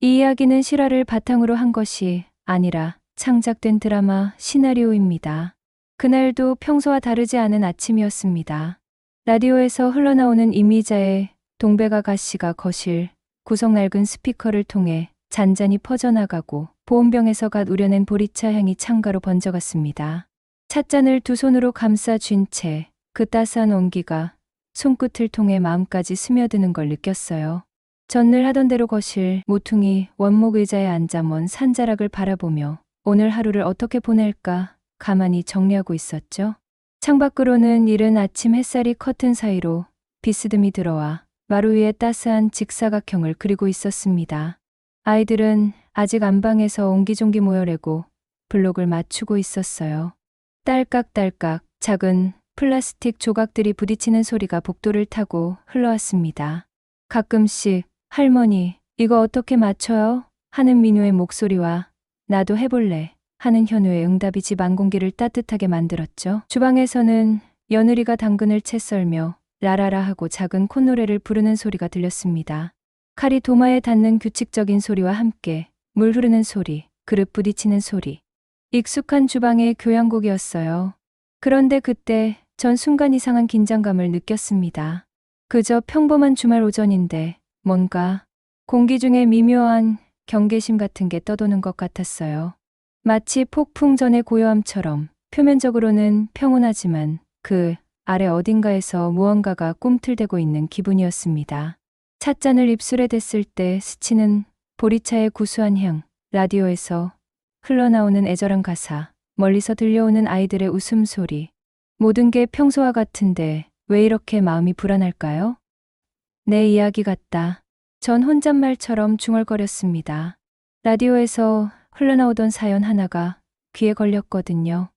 이 이야기는 실화를 바탕으로 한 것이 아니라 창작된 드라마 시나리오입니다. 그날도 평소와 다르지 않은 아침이었습니다. 라디오에서 흘러나오는 이미자의 동백아가씨가 거실 구석 낡은 스피커를 통해 잔잔히 퍼져나가고 보온병에서 갓 우려낸 보리차 향이 창가로 번져갔습니다. 찻잔을 두 손으로 감싸 쥔 채 그 따스한 온기가 손끝을 통해 마음까지 스며드는 걸 느꼈어요. 전 늘 하던 대로 거실 모퉁이 원목 의자에 앉아 먼 산자락을 바라보며 오늘 하루를 어떻게 보낼까 가만히 정리하고 있었죠. 창밖으로는 이른 아침 햇살이 커튼 사이로 비스듬히 들어와 마루 위에 따스한 직사각형을 그리고 있었습니다. 아이들은 아직 안방에서 옹기종기 모여래고 블록을 맞추고 있었어요. 딸깍딸깍 작은 플라스틱 조각들이 부딪히는 소리가 복도를 타고 흘러왔습니다. 가끔씩 할머니, 이거 어떻게 맞춰요? 하는 민우의 목소리와 나도 해볼래 하는 현우의 응답이 집 안공기를 따뜻하게 만들었죠. 주방에서는 며느리가 당근을 채 썰며 라라라 하고 작은 콧노래를 부르는 소리가 들렸습니다. 칼이 도마에 닿는 규칙적인 소리와 함께 물 흐르는 소리, 그릇 부딪히는 소리. 익숙한 주방의 교향곡이었어요. 그런데 그때 전 순간 이상한 긴장감을 느꼈습니다. 그저 평범한 주말 오전인데 뭔가 공기 중에 미묘한 경계심 같은 게 떠도는 것 같았어요. 마치 폭풍 전의 고요함처럼 표면적으로는 평온하지만 그 아래 어딘가에서 무언가가 꿈틀대고 있는 기분이었습니다. 찻잔을 입술에 댔을 때 스치는 보리차의 구수한 향, 라디오에서 흘러나오는 애절한 가사, 멀리서 들려오는 아이들의 웃음소리. 모든 게 평소와 같은데 왜 이렇게 마음이 불안할까요? 내 이야기 같다. 전 혼잣말처럼 중얼거렸습니다. 라디오에서 흘러나오던 사연 하나가 귀에 걸렸거든요.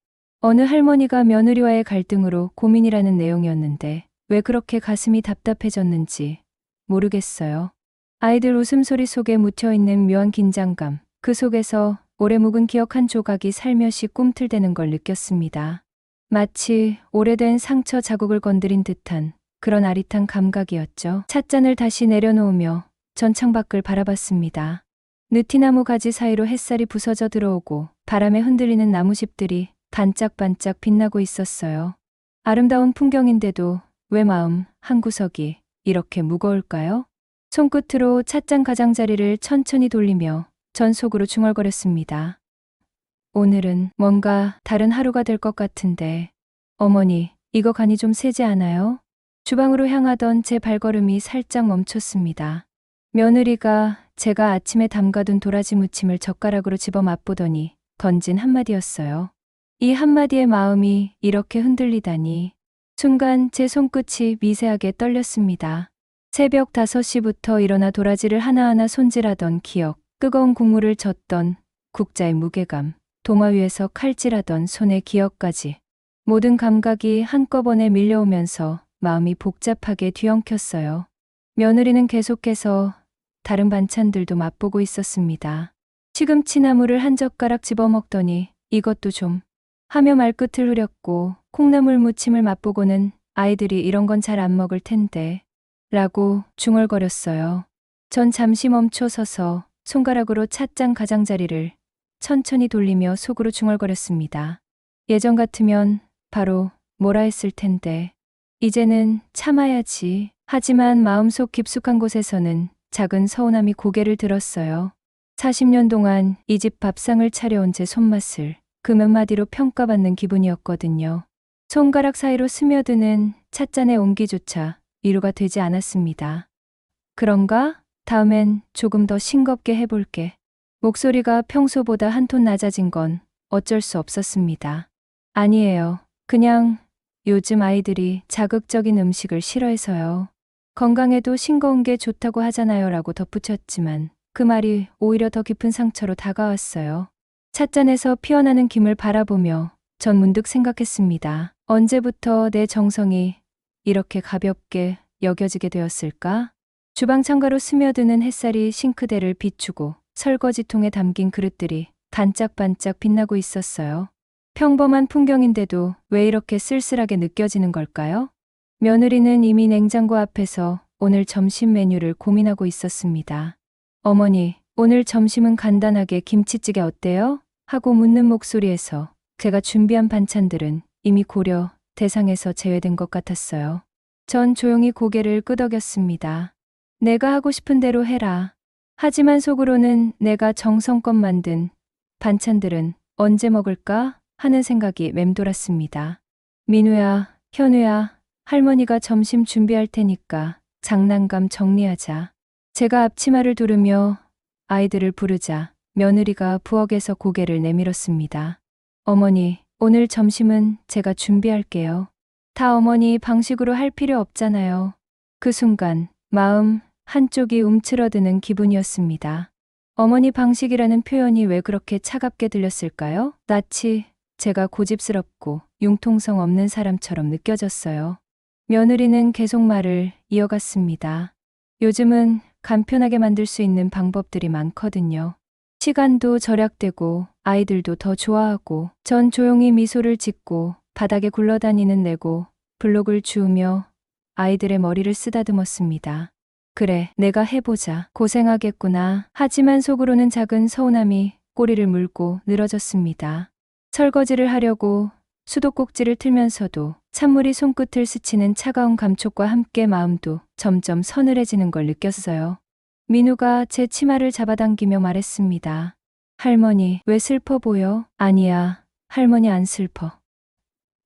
어느 할머니가 며느리와의 갈등으로 고민이라는 내용이었는데 왜 그렇게 가슴이 답답해졌는지 모르겠어요. 아이들 웃음소리 속에 묻혀있는 묘한 긴장감, 그 속에서 오래 묵은 기억 한 조각이 살며시 꿈틀대는 걸 느꼈습니다. 마치 오래된 상처 자국을 건드린 듯한 그런 아릿한 감각이었죠. 찻잔을 다시 내려놓으며 전 창밖을 바라봤습니다. 느티나무 가지 사이로 햇살이 부서져 들어오고 바람에 흔들리는 나무집들이 반짝반짝 빛나고 있었어요. 아름다운 풍경인데도 왜 마음 한구석이 이렇게 무거울까요? 손끝으로 찻잔 가장자리를 천천히 돌리며 전 속으로 중얼거렸습니다. 오늘은 뭔가 다른 하루가 될 것 같은데 어머니, 이거 간이 좀 세지 않아요? 주방으로 향하던 제 발걸음이 살짝 멈췄습니다. 며느리가 제가 아침에 담가둔 도라지 무침을 젓가락으로 집어 맛보더니 던진 한마디였어요. 이 한마디의 마음이 이렇게 흔들리다니. 순간 제 손끝이 미세하게 떨렸습니다. 새벽 5시부터 일어나 도라지를 하나하나 손질하던 기억, 뜨거운 국물을 젓던 국자의 무게감, 도마 위에서 칼질하던 손의 기억까지 모든 감각이 한꺼번에 밀려오면서 마음이 복잡하게 뒤엉켰어요. 며느리는 계속해서 다른 반찬들도 맛보고 있었습니다. 시금치 나물을 한 젓가락 집어먹더니 이것도 좀 하며 말끝을 흐렸고 콩나물 무침을 맛보고는 아이들이 이런 건 잘 안 먹을 텐데 라고 중얼거렸어요. 전 잠시 멈춰 서서 손가락으로 찻잔 가장자리를 천천히 돌리며 속으로 중얼거렸습니다. 예전 같으면 바로 뭐라 했을 텐데 이제는 참아야지. 하지만 마음속 깊숙한 곳에서는 작은 서운함이 고개를 들었어요. 40년 동안 이 집 밥상을 차려온 제 손맛을 그 몇 마디로 평가받는 기분이었거든요. 손가락 사이로 스며드는 찻잔의 온기조차 위로가 되지 않았습니다. 그런가? 다음엔 조금 더 싱겁게 해볼게. 목소리가 평소보다 한 톤 낮아진 건 어쩔 수 없었습니다. 아니에요. 그냥 요즘 아이들이 자극적인 음식을 싫어해서요. 건강에도 싱거운 게 좋다고 하잖아요 라고 덧붙였지만 그 말이 오히려 더 깊은 상처로 다가왔어요. 찻잔에서 피어나는 김을 바라보며 전 문득 생각했습니다. 언제부터 내 정성이 이렇게 가볍게 여겨지게 되었을까? 주방 창가로 스며드는 햇살이 싱크대를 비추고 설거지통에 담긴 그릇들이 반짝반짝 빛나고 있었어요. 평범한 풍경인데도 왜 이렇게 쓸쓸하게 느껴지는 걸까요? 며느리는 이미 냉장고 앞에서 오늘 점심 메뉴를 고민하고 있었습니다. 어머니, 오늘 점심은 간단하게 김치찌개 어때요? 하고 묻는 목소리에서 제가 준비한 반찬들은 이미 고려 대상에서 제외된 것 같았어요. 전 조용히 고개를 끄덕였습니다. 내가 하고 싶은 대로 해라. 하지만 속으로는 내가 정성껏 만든 반찬들은 언제 먹을까 하는 생각이 맴돌았습니다. 민우야, 현우야, 할머니가 점심 준비할 테니까 장난감 정리하자. 제가 앞치마를 두르며 아이들을 부르자 며느리가 부엌에서 고개를 내밀었습니다. 어머니, 오늘 점심은 제가 준비할게요. 다 어머니 방식으로 할 필요 없잖아요. 그 순간 마음 한쪽이 움츠러드는 기분이었습니다. 어머니 방식이라는 표현이 왜 그렇게 차갑게 들렸을까요? 낯이 제가 고집스럽고 융통성 없는 사람처럼 느껴졌어요. 며느리는 계속 말을 이어갔습니다. 요즘은 간편하게 만들 수 있는 방법들이 많거든요. 시간도 절약되고 아이들도 더 좋아하고. 전 조용히 미소를 짓고 바닥에 굴러다니는 레고 블록을 주우며 아이들의 머리를 쓰다듬었습니다. 그래, 내가 해보자. 고생하겠구나. 하지만 속으로는 작은 서운함이 꼬리를 물고 늘어졌습니다. 설거지를 하려고 수도꼭지를 틀면서도 찬물이 손끝을 스치는 차가운 감촉과 함께 마음도 점점 서늘해지는 걸 느꼈어요. 민우가 제 치마를 잡아당기며 말했습니다. 할머니, 왜 슬퍼 보여? 아니야, 할머니 안 슬퍼.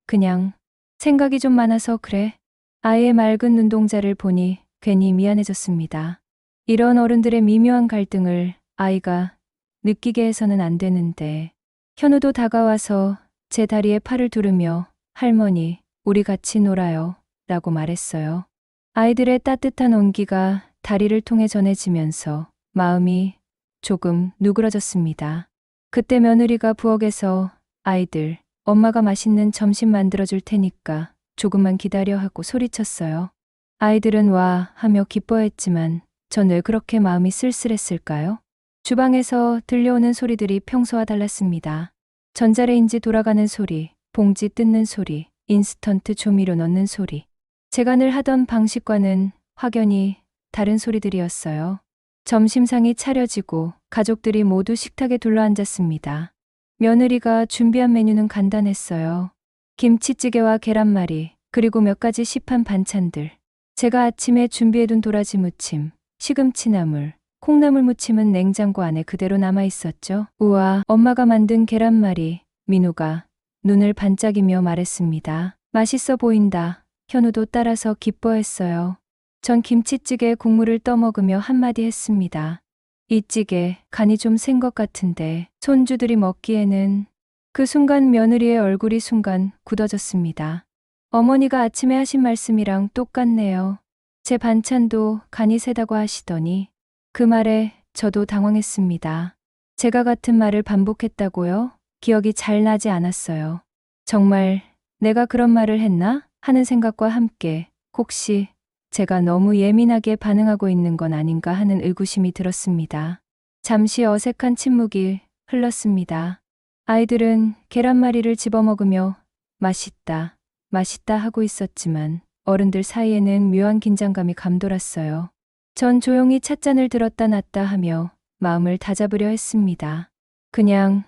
그냥 생각이 좀 많아서 그래. 아이의 맑은 눈동자를 보니 괜히 미안해졌습니다. 이런 어른들의 미묘한 갈등을 아이가 느끼게 해서는 안 되는데. 현우도 다가와서 제 다리에 팔을 두르며 할머니, 우리 같이 놀아요. 라고 말했어요. 아이들의 따뜻한 온기가 다리를 통해 전해지면서 마음이 조금 누그러졌습니다. 그때 며느리가 부엌에서 아이들, 엄마가 맛있는 점심 만들어줄 테니까 조금만 기다려 하고 소리쳤어요. 아이들은 와 하며 기뻐했지만 전 왜 그렇게 마음이 쓸쓸했을까요? 주방에서 들려오는 소리들이 평소와 달랐습니다. 전자레인지 돌아가는 소리, 봉지 뜯는 소리, 인스턴트 조미료 넣는 소리. 제가 늘 하던 방식과는 확연히 다른 소리들이었어요. 점심상이 차려지고 가족들이 모두 식탁에 둘러앉았습니다. 며느리가 준비한 메뉴는 간단했어요. 김치찌개와 계란말이, 그리고 몇 가지 시판 반찬들. 제가 아침에 준비해둔 도라지 무침, 시금치나물, 콩나물 무침은 냉장고 안에 그대로 남아 있었죠. 우와, 엄마가 만든 계란말이. 민우가 눈을 반짝이며 말했습니다. 맛있어 보인다. 현우도 따라서 기뻐했어요. 전 김치찌개에 국물을 떠먹으며 한마디 했습니다. 이 찌개 간이 좀 센 것 같은데 손주들이 먹기에는. 그 순간 며느리의 얼굴이 순간 굳어졌습니다. 어머니가 아침에 하신 말씀이랑 똑같네요. 제 반찬도 간이 세다고 하시더니. 그 말에 저도 당황했습니다. 제가 같은 말을 반복했다고요? 기억이 잘 나지 않았어요. 정말 내가 그런 말을 했나? 하는 생각과 함께 혹시 제가 너무 예민하게 반응하고 있는 건 아닌가 하는 의구심이 들었습니다. 잠시 어색한 침묵이 흘렀습니다. 아이들은 계란말이를 집어먹으며 맛있다, 맛있다 하고 있었지만 어른들 사이에는 묘한 긴장감이 감돌았어요. 전 조용히 찻잔을 들었다 놨다 하며 마음을 다잡으려 했습니다. 그냥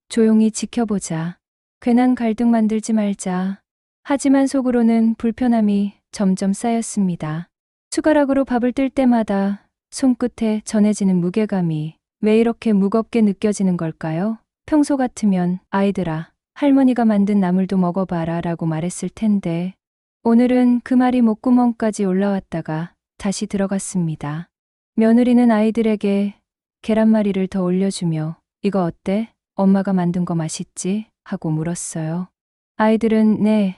조용히 지켜보자. 괜한 갈등 만들지 말자. 하지만 속으로는 불편함이 점점 쌓였습니다. 숟가락으로 밥을 뜰 때마다 손끝에 전해지는 무게감이 왜 이렇게 무겁게 느껴지는 걸까요? 평소 같으면 아이들아, 할머니가 만든 나물도 먹어봐라 라고 말했을 텐데 오늘은 그 말이 목구멍까지 올라왔다가 다시 들어갔습니다. 며느리는 아이들에게 계란말이를 더 올려주며 이거 어때? 엄마가 만든 거 맛있지? 하고 물었어요. 아이들은 네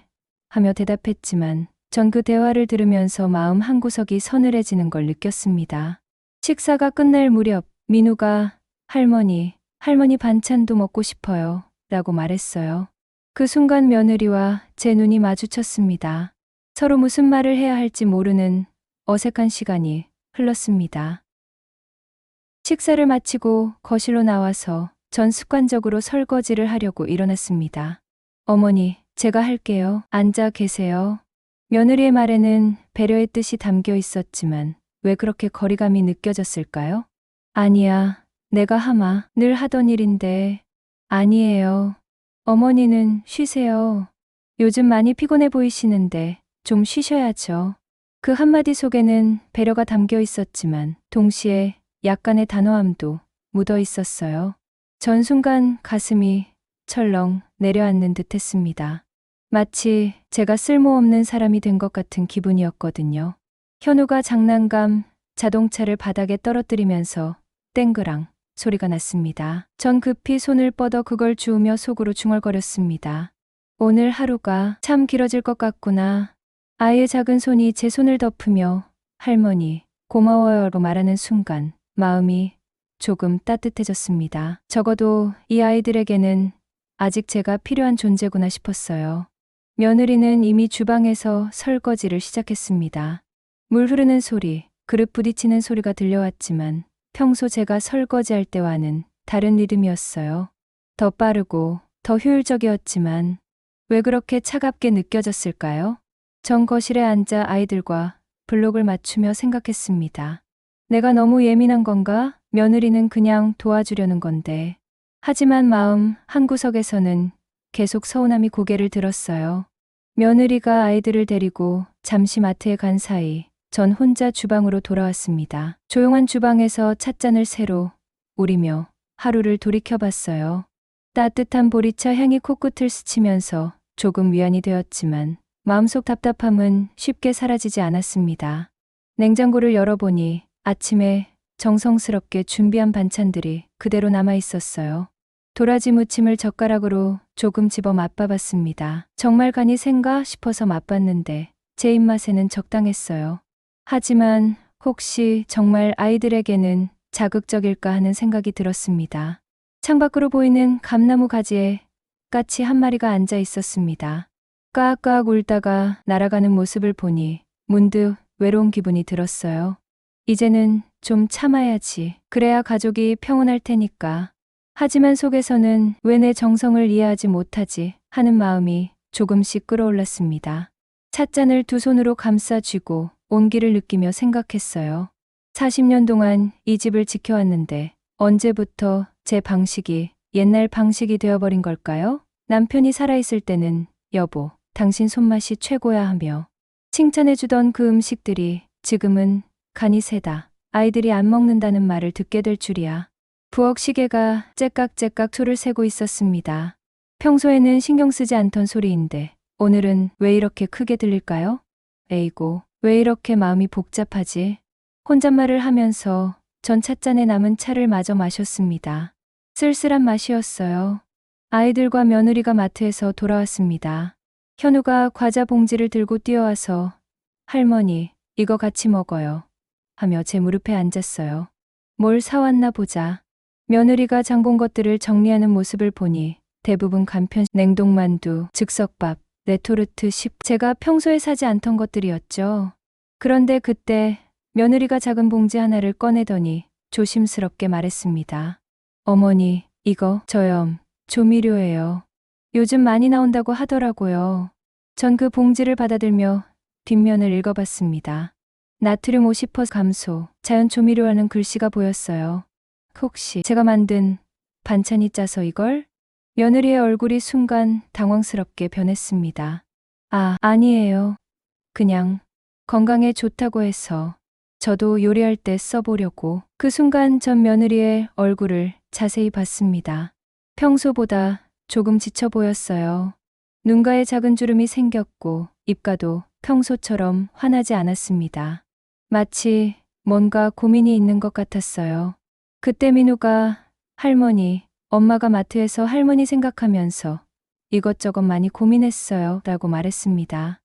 하며 대답했지만 전 그 대화를 들으면서 마음 한구석이 서늘해지는 걸 느꼈습니다. 식사가 끝날 무렵 민우가 할머니 반찬도 먹고 싶어요 라고 말했어요. 그 순간 며느리와 제 눈이 마주쳤습니다. 서로 무슨 말을 해야 할지 모르는 어색한 시간이 흘렀습니다. 식사를 마치고 거실로 나와서 전 습관적으로 설거지를 하려고 일어났습니다. 어머니, 제가 할게요. 앉아 계세요. 며느리의 말에는 배려의 뜻이 담겨 있었지만 왜 그렇게 거리감이 느껴졌을까요? 아니야, 내가 하마 늘 하던 일인데. 아니에요. 어머니는 쉬세요. 요즘 많이 피곤해 보이시는데 좀 쉬셔야죠. 그 한마디 속에는 배려가 담겨 있었지만 동시에 약간의 단호함도 묻어 있었어요. 전 순간 가슴이 철렁 내려앉는 듯 했습니다. 마치 제가 쓸모없는 사람이 된 것 같은 기분이었거든요. 현우가 장난감 자동차를 바닥에 떨어뜨리면서 땡그랑 소리가 났습니다. 전 급히 손을 뻗어 그걸 주우며 속으로 중얼거렸습니다. 오늘 하루가 참 길어질 것 같구나. 아이의 작은 손이 제 손을 덮으며 할머니 고마워요로 말하는 순간 마음이 조금 따뜻해졌습니다. 적어도 이 아이들에게는 아직 제가 필요한 존재구나 싶었어요. 며느리는 이미 주방에서 설거지를 시작했습니다. 물 흐르는 소리, 그릇 부딪히는 소리가 들려왔지만 평소 제가 설거지할 때와는 다른 리듬이었어요. 더 빠르고 더 효율적이었지만 왜 그렇게 차갑게 느껴졌을까요? 전 거실에 앉아 아이들과 블록을 맞추며 생각했습니다. 내가 너무 예민한 건가? 며느리는 그냥 도와주려는 건데. 하지만 마음 한구석에서는 계속 서운함이 고개를 들었어요. 며느리가 아이들을 데리고 잠시 마트에 간 사이 전 혼자 주방으로 돌아왔습니다. 조용한 주방에서 찻잔을 새로 우리며 하루를 돌이켜봤어요. 따뜻한 보리차 향이 코끝을 스치면서 조금 위안이 되었지만 마음속 답답함은 쉽게 사라지지 않았습니다. 냉장고를 열어보니 아침에 정성스럽게 준비한 반찬들이 그대로 남아 있었어요. 도라지 무침을 젓가락으로 조금 집어 맛봐봤습니다. 정말 간이 센가 싶어서 맛봤는데 제 입맛에는 적당했어요. 하지만 혹시 정말 아이들에게는 자극적일까 하는 생각이 들었습니다. 창밖으로 보이는 감나무 가지에 까치 한 마리가 앉아 있었습니다. 까악까악 울다가 날아가는 모습을 보니 문득 외로운 기분이 들었어요. 이제는 좀 참아야지. 그래야 가족이 평온할 테니까. 하지만 속에서는 왜 내 정성을 이해하지 못하지 하는 마음이 조금씩 끌어올랐습니다. 찻잔을 두 손으로 감싸 쥐고 온기를 느끼며 생각했어요. 40년 동안 이 집을 지켜왔는데 언제부터 제 방식이 옛날 방식이 되어버린 걸까요? 남편이 살아있을 때는 여보, 당신 손맛이 최고야 하며 칭찬해주던 그 음식들이 지금은 간이 세다. 아이들이 안 먹는다는 말을 듣게 될 줄이야. 부엌 시계가 째깍째깍 소를 세고 있었습니다. 평소에는 신경 쓰지 않던 소리인데 오늘은 왜 이렇게 크게 들릴까요? 에이고, 왜 이렇게 마음이 복잡하지? 혼잣말을 하면서 전 찻잔에 남은 차를 마저 마셨습니다. 쓸쓸한 맛이었어요. 아이들과 며느리가 마트에서 돌아왔습니다. 현우가 과자 봉지를 들고 뛰어와서 할머니, 이거 같이 먹어요. 하며 제 무릎에 앉았어요. 뭘 사왔나 보자. 며느리가 장본 것들을 정리하는 모습을 보니 대부분 간편 냉동만두, 즉석밥, 레토르트 제가 평소에 사지 않던 것들이었죠. 그런데 그때 며느리가 작은 봉지 하나를 꺼내더니 조심스럽게 말했습니다. 어머니, 이거 저염 조미료예요. 요즘 많이 나온다고 하더라고요. 전 그 봉지를 받아들며 뒷면을 읽어봤습니다. 나트륨 50% 감소, 자연 조미료라는 글씨가 보였어요. 혹시 제가 만든 반찬이 짜서 이걸? 며느리의 얼굴이 순간 당황스럽게 변했습니다. 아, 아니에요. 그냥 건강에 좋다고 해서 저도 요리할 때 써보려고. 그 순간 전 며느리의 얼굴을 자세히 봤습니다. 평소보다 조금 지쳐 보였어요. 눈가에 작은 주름이 생겼고 입가도 평소처럼 환하지 않았습니다. 마치 뭔가 고민이 있는 것 같았어요. 그때 민우가 할머니, 엄마가 마트에서 할머니 생각하면서 이것저것 많이 고민했어요 라고 말했습니다.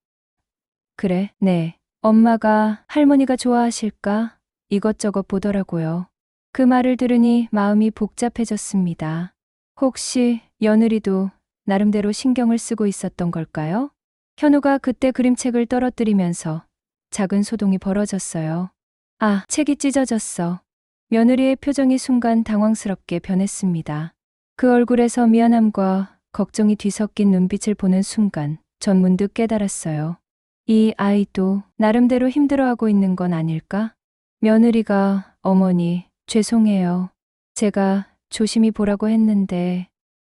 그래, 네. 엄마가 할머니가 좋아하실까? 이것저것 보더라고요. 그 말을 들으니 마음이 복잡해졌습니다. 혹시 며느리도 나름대로 신경을 쓰고 있었던 걸까요? 현우가 그때 그림책을 떨어뜨리면서 작은 소동이 벌어졌어요. 아, 책이 찢어졌어. 며느리의 표정이 순간 당황스럽게 변했습니다. 그 얼굴에서 미안함과 걱정이 뒤섞인 눈빛을 보는 순간 전 문득 깨달았어요. 이 아이도 나름대로 힘들어하고 있는 건 아닐까? 며느리가 어머니, 죄송해요. 제가 조심히 보라고 했는데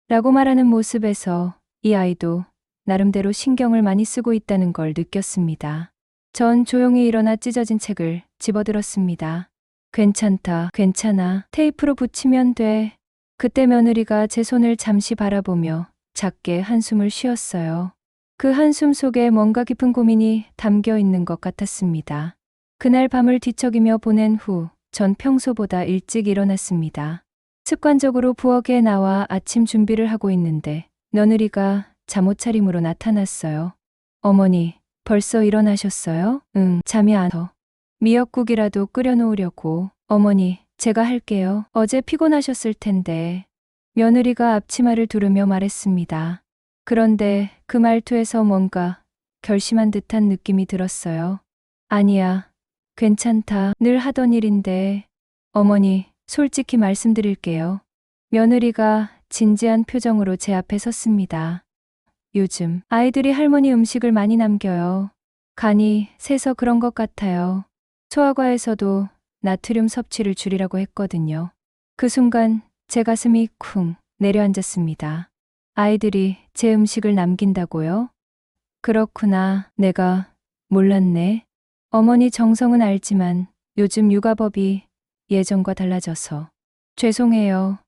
라고 말하는 모습에서 이 아이도 나름대로 신경을 많이 쓰고 있다는 걸 느꼈습니다. 전 조용히 일어나 찢어진 책을 집어들었습니다. 괜찮다, 괜찮아. 테이프로 붙이면 돼. 그때 며느리가 제 손을 잠시 바라보며 작게 한숨을 쉬었어요. 그 한숨 속에 뭔가 깊은 고민이 담겨 있는 것 같았습니다. 그날 밤을 뒤척이며 보낸 후 전 평소보다 일찍 일어났습니다. 습관적으로 부엌에 나와 아침 준비를 하고 있는데 며느리가 잠옷 차림으로 나타났어요. 어머니, 벌써 일어나셨어요? 응, 잠이 안 와. 미역국이라도 끓여놓으려고. 어머니, 제가 할게요. 어제 피곤하셨을 텐데. 며느리가 앞치마를 두르며 말했습니다. 그런데 그 말투에서 뭔가 결심한 듯한 느낌이 들었어요. 아니야, 괜찮다. 늘 하던 일인데. 어머니, 솔직히 말씀드릴게요. 며느리가 진지한 표정으로 제 앞에 섰습니다. 요즘 아이들이 할머니 음식을 많이 남겨요. 간이 세서 그런 것 같아요. 소아과에서도 나트륨 섭취를 줄이라고 했거든요. 그 순간 제 가슴이 쿵 내려앉았습니다. 아이들이 제 음식을 남긴다고요? 그렇구나. 내가 몰랐네. 어머니 정성은 알지만 요즘 육아법이 예전과 달라져서 죄송해요.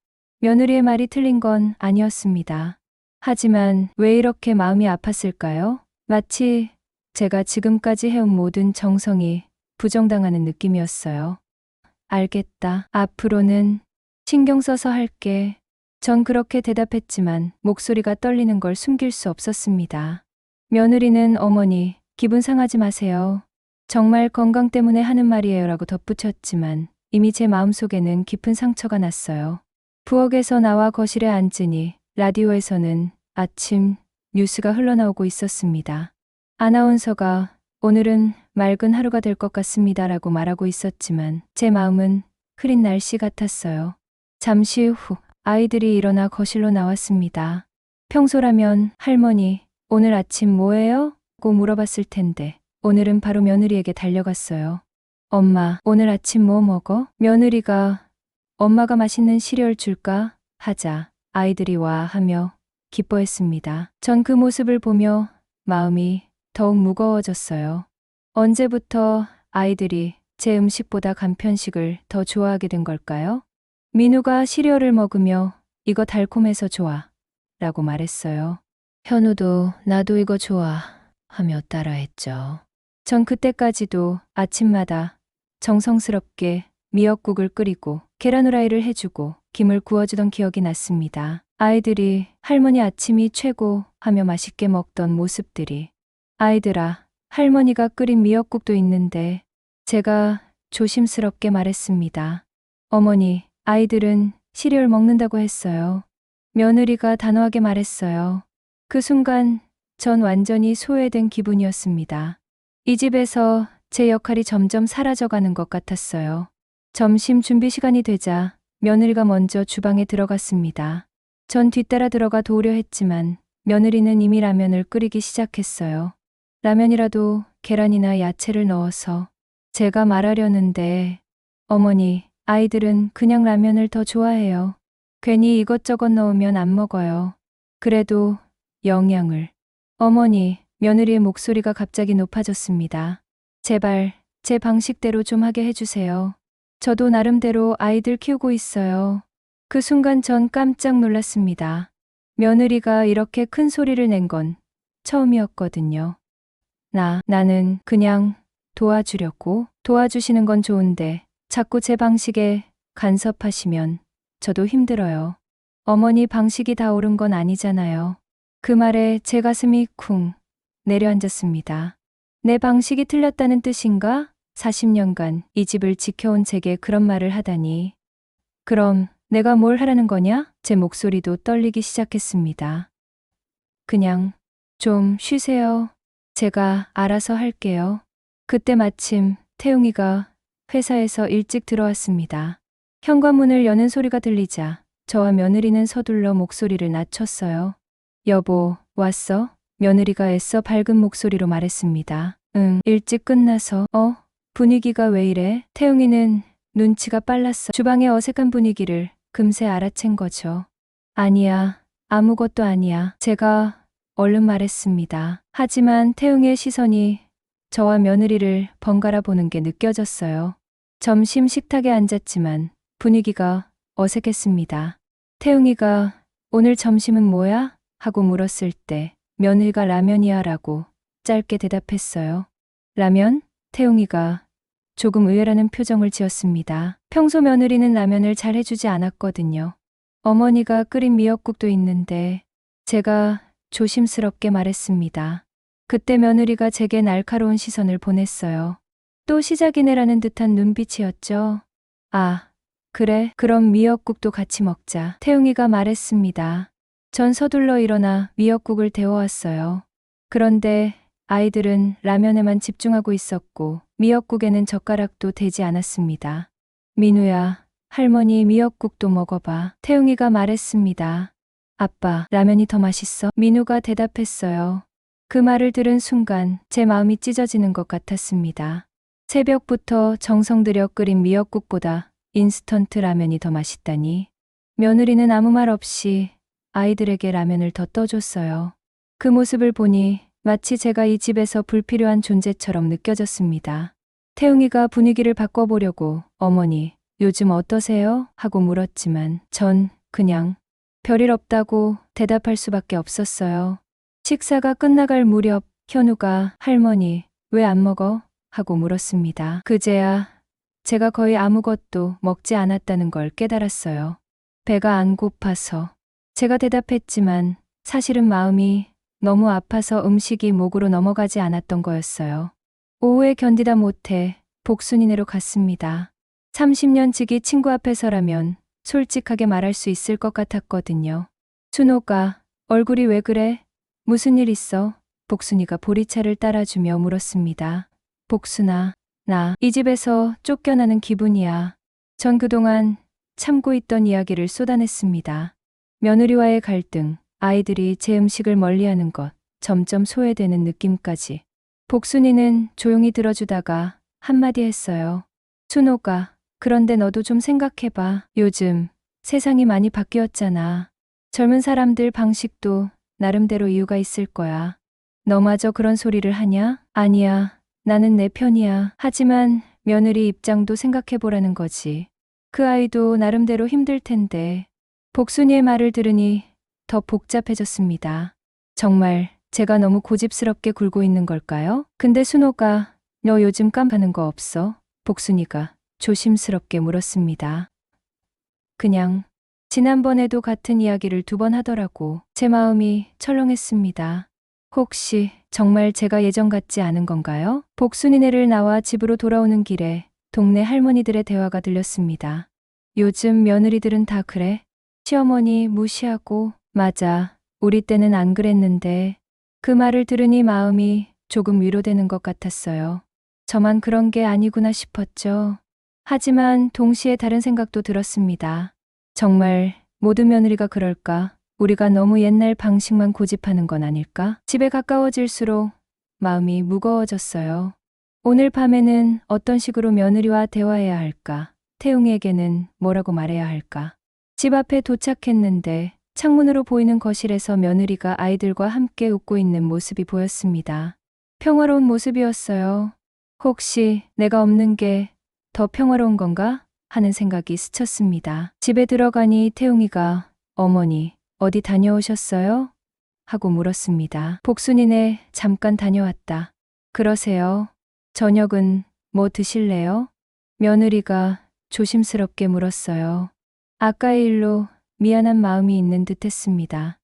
며느리의 말이 틀린 건 아니었습니다. 하지만 왜 이렇게 마음이 아팠을까요? 마치 제가 지금까지 해온 모든 정성이 부정당하는 느낌이었어요. 알겠다. 앞으로는 신경 써서 할게. 전 그렇게 대답했지만 목소리가 떨리는 걸 숨길 수 없었습니다. 며느리는 어머니, 기분 상하지 마세요. 정말 건강 때문에 하는 말이에요 라고 덧붙였지만 이미 제 마음속에는 깊은 상처가 났어요. 부엌에서 나와 거실에 앉으니 라디오에서는 아침 뉴스가 흘러나오고 있었습니다. 아나운서가 오늘은 맑은 하루가 될 것 같습니다 라고 말하고 있었지만 제 마음은 흐린 날씨 같았어요. 잠시 후 아이들이 일어나 거실로 나왔습니다. 평소라면 할머니, 오늘 아침 뭐예요? 고 물어봤을 텐데 오늘은 바로 며느리에게 달려갔어요. 엄마, 오늘 아침 뭐 먹어? 며느리가 엄마가 맛있는 시리얼 줄까? 하자 아이들이 와 하며 기뻐했습니다. 전 그 모습을 보며 마음이 더욱 무거워졌어요. 언제부터 아이들이 제 음식보다 간편식을 더 좋아하게 된 걸까요? 민우가 시리얼을 먹으며 이거 달콤해서 좋아 라고 말했어요. 현우도 나도 이거 좋아 하며 따라했죠. 전 그때까지도 아침마다 정성스럽게 미역국을 끓이고 계란 후라이를 해주고 김을 구워주던 기억이 났습니다. 아이들이 할머니 아침이 최고 하며 맛있게 먹던 모습들이. 아이들아, 할머니가 끓인 미역국도 있는데. 제가 조심스럽게 말했습니다. 어머니, 아이들은 시리얼 먹는다고 했어요. 며느리가 단호하게 말했어요. 그 순간 전 완전히 소외된 기분이었습니다. 이 집에서 제 역할이 점점 사라져가는 것 같았어요. 점심 준비 시간이 되자 며느리가 먼저 주방에 들어갔습니다. 전 뒤따라 들어가 도우려 했지만 며느리는 이미 라면을 끓이기 시작했어요. 라면이라도 계란이나 야채를 넣어서. 제가 말하려는데 어머니, 아이들은 그냥 라면을 더 좋아해요. 괜히 이것저것 넣으면 안 먹어요. 그래도 영양을. 어머니, 며느리의 목소리가 갑자기 높아졌습니다. 제발 제 방식대로 좀 하게 해주세요. 저도 나름대로 아이들 키우고 있어요. 그 순간 전 깜짝 놀랐습니다. 며느리가 이렇게 큰 소리를 낸 건 처음이었거든요. 나는 그냥 도와주려고. 도와주시는 건 좋은데 자꾸 제 방식에 간섭하시면 저도 힘들어요. 어머니 방식이 다 옳은 건 아니잖아요. 그 말에 제 가슴이 쿵 내려앉았습니다. 내 방식이 틀렸다는 뜻인가? 40년간 이 집을 지켜온 제게 그런 말을 하다니. 그럼 내가 뭘 하라는 거냐? 제 목소리도 떨리기 시작했습니다. 그냥 좀 쉬세요. 제가 알아서 할게요. 그때 마침 태웅이가 회사에서 일찍 들어왔습니다. 현관문을 여는 소리가 들리자 저와 며느리는 서둘러 목소리를 낮췄어요. 여보, 왔어? 며느리가 애써 밝은 목소리로 말했습니다. 응, 일찍 끝나서. 분위기가 왜 이래? 태웅이는 눈치가 빨랐어. 주방의 어색한 분위기를 금세 알아챈 거죠. 아니야, 아무것도 아니야. 제가 얼른 말했습니다. 하지만 태웅의 시선이 저와 며느리를 번갈아 보는 게 느껴졌어요. 점심 식탁에 앉았지만 분위기가 어색했습니다. 태웅이가 오늘 점심은 뭐야? 하고 물었을 때 며느리가 라면이야 라고 짧게 대답했어요. 라면? 태웅이가 조금 의외라는 표정을 지었습니다. 평소 며느리는 라면을 잘 해주지 않았거든요. 어머니가 끓인 미역국도 있는데 제가 조심스럽게 말했습니다. 그때 며느리가 제게 날카로운 시선을 보냈어요. 또 시작이네라는 듯한 눈빛이었죠. 아, 그래, 그럼 미역국도 같이 먹자. 태웅이가 말했습니다. 전 서둘러 일어나 미역국을 데워왔어요. 그런데 아이들은 라면에만 집중하고 있었고 미역국에는 젓가락도 대지 않았습니다. 민우야, 할머니 미역국도 먹어봐. 태웅이가 말했습니다. 아빠, 라면이 더 맛있어? 민우가 대답했어요. 그 말을 들은 순간 제 마음이 찢어지는 것 같았습니다. 새벽부터 정성 들여 끓인 미역국보다 인스턴트 라면이 더 맛있다니. 며느리는 아무 말 없이 아이들에게 라면을 더 떠줬어요. 그 모습을 보니 마치 제가 이 집에서 불필요한 존재처럼 느껴졌습니다. 태웅이가 분위기를 바꿔보려고 어머니, 요즘 어떠세요? 하고 물었지만 전 그냥 별일 없다고 대답할 수밖에 없었어요. 식사가 끝나갈 무렵 현우가 할머니, 왜 안 먹어? 하고 물었습니다. 그제야 제가 거의 아무것도 먹지 않았다는 걸 깨달았어요. 배가 안 고파서. 제가 대답했지만 사실은 마음이 너무 아파서 음식이 목으로 넘어가지 않았던 거였어요. 오후에 견디다 못해 복순이네로 갔습니다. 30년 지기 친구 앞에서라면 솔직하게 말할 수 있을 것 같았거든요. 순호가 얼굴이 왜 그래? 무슨 일 있어? 복순이가 보리차를 따라주며 물었습니다. 복순아, 나 이 집에서 쫓겨나는 기분이야. 전 그동안 참고 있던 이야기를 쏟아냈습니다. 며느리와의 갈등, 아이들이 제 음식을 멀리하는 것, 점점 소외되는 느낌까지. 복순이는 조용히 들어주다가 한마디 했어요. 순호가, 그런데 너도 좀 생각해봐. 요즘 세상이 많이 바뀌었잖아. 젊은 사람들 방식도 나름대로 이유가 있을 거야. 너마저 그런 소리를 하냐? 아니야. 나는 내 편이야. 하지만 며느리 입장도 생각해보라는 거지. 그 아이도 나름대로 힘들 텐데. 복순이의 말을 들으니 더 복잡해졌습니다. 정말 제가 너무 고집스럽게 굴고 있는 걸까요? 근데 순호가 너 요즘 깜빡하는 거 없어? 복순이가 조심스럽게 물었습니다. 그냥 지난번에도 같은 이야기를 2번 하더라고. 제 마음이 철렁했습니다. 혹시 정말 제가 예전 같지 않은 건가요? 복순이네를 나와 집으로 돌아오는 길에 동네 할머니들의 대화가 들렸습니다. 요즘 며느리들은 다 그래? 시어머니 무시하고. 맞아. 우리 때는 안 그랬는데. 그 말을 들으니 마음이 조금 위로되는 것 같았어요. 저만 그런 게 아니구나 싶었죠. 하지만 동시에 다른 생각도 들었습니다. 정말 모든 며느리가 그럴까? 우리가 너무 옛날 방식만 고집하는 건 아닐까? 집에 가까워질수록 마음이 무거워졌어요. 오늘 밤에는 어떤 식으로 며느리와 대화해야 할까? 태웅에게는 뭐라고 말해야 할까? 집 앞에 도착했는데 창문으로 보이는 거실에서 며느리가 아이들과 함께 웃고 있는 모습이 보였습니다. 평화로운 모습이었어요. 혹시 내가 없는 게 더 평화로운 건가? 하는 생각이 스쳤습니다. 집에 들어가니 태웅이가 어머니, 어디 다녀오셨어요? 하고 물었습니다. 복순이네, 잠깐 다녀왔다. 그러세요? 저녁은 뭐 드실래요? 며느리가 조심스럽게 물었어요. 아까의 일로 미안한 마음이 있는 듯 했습니다.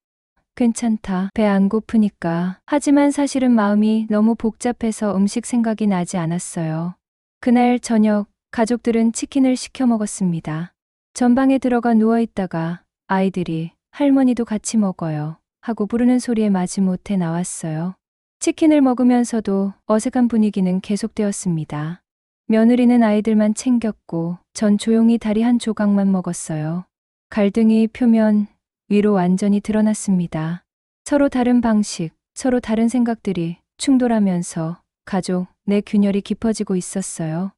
괜찮다. 배 안 고프니까. 하지만 사실은 마음이 너무 복잡해서 음식 생각이 나지 않았어요. 그날 저녁 가족들은 치킨을 시켜 먹었습니다. 전방에 들어가 누워있다가 아이들이 할머니도 같이 먹어요 하고 부르는 소리에 마지못해 나왔어요. 치킨을 먹으면서도 어색한 분위기는 계속되었습니다. 며느리는 아이들만 챙겼고 전 조용히 다리 한 조각만 먹었어요. 갈등이 표면 위로 완전히 드러났습니다. 서로 다른 방식, 서로 다른 생각들이 충돌하면서 가족 내 균열이 깊어지고 있었어요.